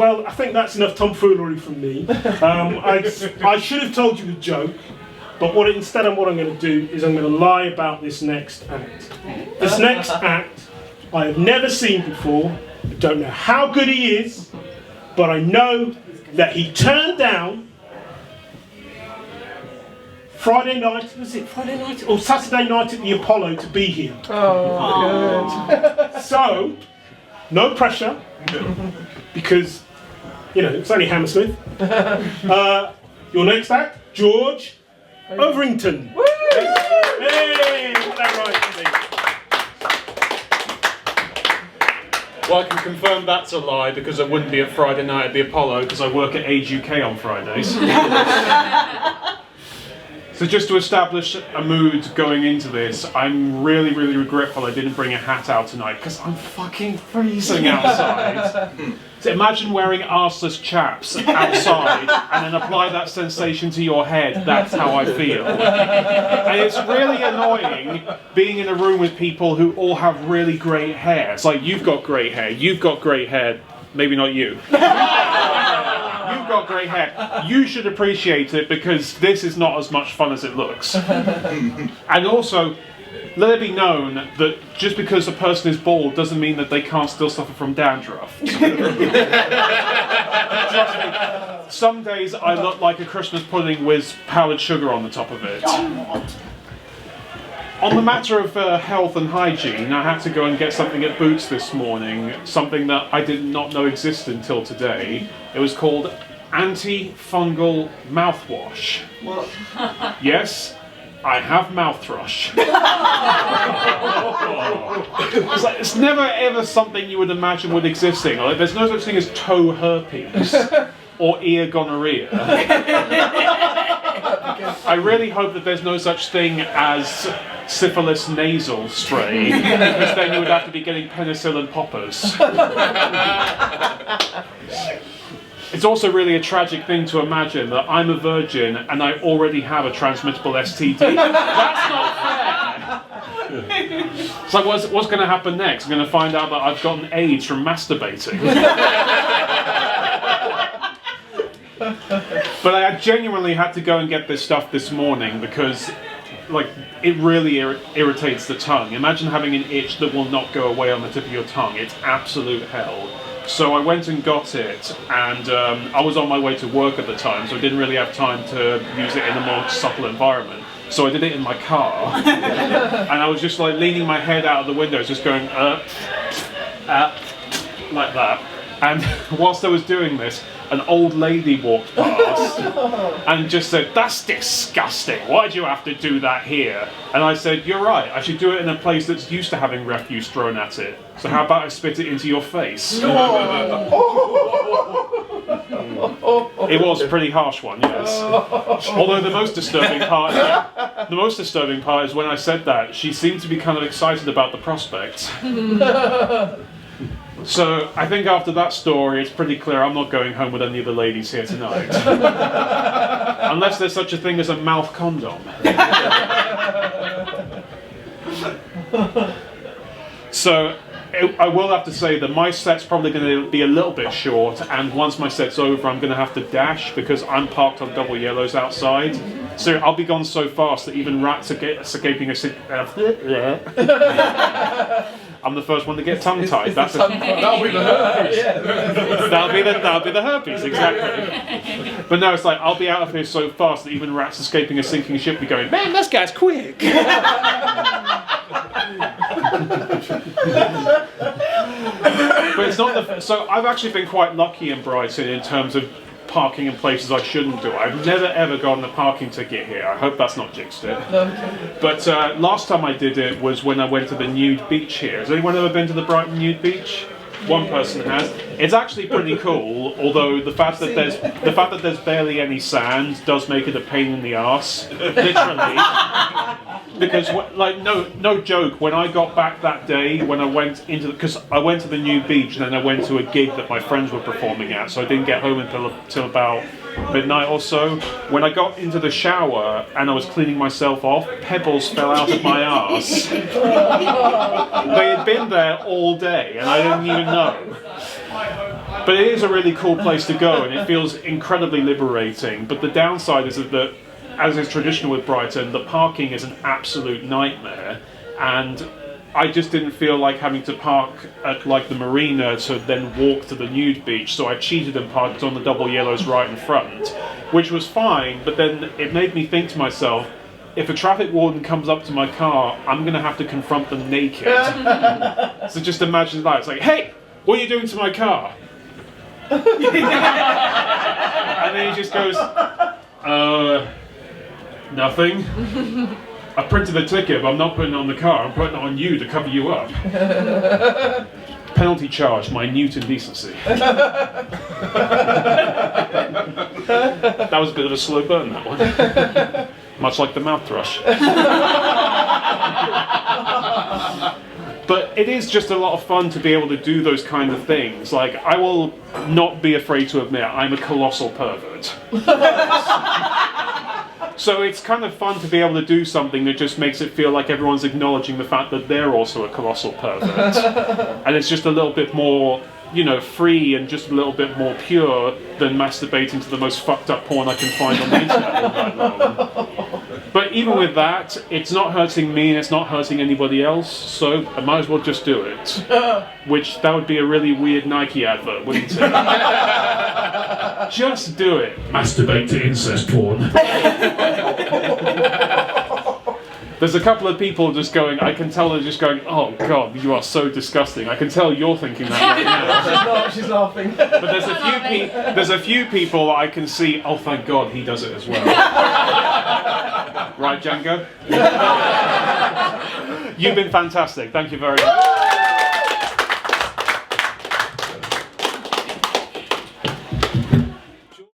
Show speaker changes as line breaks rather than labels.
Well, I think that's enough tomfoolery from me. I should have told you a joke, but what I'm going to do is I'm going to lie about this next act. This next act I have never seen before. I don't know how good he is, but I know that he turned down Friday night, was it Friday night? Or Saturday night at the Apollo to be here.
Oh, good.
So, no pressure, because, you know, it's only Hammersmith. Your next act, George Overington.
Woo!
Hey, got that right,
Well, I can confirm that's a lie because I wouldn't be at Friday night at the Apollo because I work at Age UK on Fridays. So just to establish a mood going into this, I'm really, really regretful I didn't bring a hat out tonight because I'm fucking freezing outside. So imagine wearing arseless chaps outside and then apply that sensation to your head. That's how I feel. And it's really annoying being in a room with people who all have really great hair. It's like, you've got great hair, you've got great hair, maybe not you. You've got great hair. You should appreciate it because this is not as much fun as it looks. And also, let it be known that just because a person is bald doesn't mean that they can't still suffer from dandruff. Trust me, some days I look like a Christmas pudding with powdered sugar on the top of it. On the matter of health and hygiene, I had to go and get something at Boots this morning, something that I did not know existed until today. It was called anti-fungal mouthwash.
What?
Yes, I have mouth thrush. It's never ever something you would imagine would existing. Like, there's no such thing as toe herpes or ear gonorrhea. I really hope that there's no such thing as syphilis nasal spray, because then you would have to be getting penicillin poppers. It's also really a tragic thing to imagine that I'm a virgin and I already have a transmittable STD. That's not fair! It's like, what's going to happen next? I'm going to find out that I've gotten AIDS from masturbating. But I genuinely had to go and get this stuff this morning because, like, it really irritates the tongue. Imagine having an itch that will not go away on the tip of your tongue. It's absolute hell. So I went and got it, and I was on my way to work at the time, so I didn't really have time to use it in a more subtle environment. So I did it in my car, and I was just like leaning my head out of the window, just going like that. And whilst I was doing this, an old lady walked past and just said, "That's disgusting, why'd you have to do that here?" And I said, "You're right, I should do it in a place that's used to having refuse thrown at it. So how about I spit it into your face?" It was a pretty harsh one, yes. Although the most disturbing part is when I said that, she seemed to be kind of excited about the prospect. So I think after that story, it's pretty clear I'm not going home with any of the ladies here tonight. Unless there's such a thing as a mouth condom. So I will have to say that my set's probably going to be a little bit short, and once my set's over, I'm going to have to dash because I'm parked on double yellows outside. So I'll be gone so fast that even rats are escaping a... I'm the first one to get tongue-tied.
That'll be the herpes.
That'll be the herpes, exactly. But no, it's like, I'll be out of here so fast that even rats escaping a sinking ship will be going, "Man, this guy's quick." But it's not the... So I've actually been quite lucky in Brighton in terms of parking in places I shouldn't do. I've never ever gotten a parking ticket here. I hope that's not jinxed it. But last time I did it was when I went to the Nude beach here. Has anyone ever been to the Brighton Nude beach? One person has. It's actually pretty cool, although the fact that there's barely any sand does make it a pain in the arse, literally. Because, like, no joke, when I got back that day, when I went into, because I went to the New Beach and then I went to a gig that my friends were performing at, so I didn't get home until about midnight or so. When I got into the shower and I was cleaning myself off, pebbles fell out of my arse. They had been there all day and I didn't even know.
But it is a really cool place to go, and it feels incredibly liberating. But the downside is that, as is traditional with Brighton, the parking is an absolute nightmare, and I just didn't feel like having to park at like the marina to then walk to the Nude beach, so I cheated and parked on the double yellows right in front, which was fine, but then it made me think to myself, if a traffic warden comes up to my car, I'm going to have to confront them naked. So just imagine that. It's like, hey, what are you doing to my car? And then he just goes, nothing. I printed the ticket, but I'm not putting it on the car. I'm putting it on you to cover you up. Penalty charge, minute indecency. That was a bit of a slow burn, that one. Much like the mouth thrush. But it is just a lot of fun to be able to do those kind of things. Like, I will not be afraid to admit I'm a colossal pervert. So it's kind of fun to be able to do something that just makes it feel like everyone's acknowledging the fact that they're also a colossal pervert. And it's just a little bit more, you know, free and just a little bit more pure than masturbating to the most fucked up porn I can find on the internet all night long. But even with that, it's not hurting me and it's not hurting anybody else, so I might as well just do it. Which, that would be a really weird Nike advert, wouldn't it? Just do it. Masturbate to incest porn. There's a couple of people just going, I can tell they're just going, oh god, you are so disgusting. I can tell you're thinking that right now.
She's laughing.
But there's a few people that I can see, oh thank god, he does it as well. Right, Django? You've been fantastic. Thank you very much.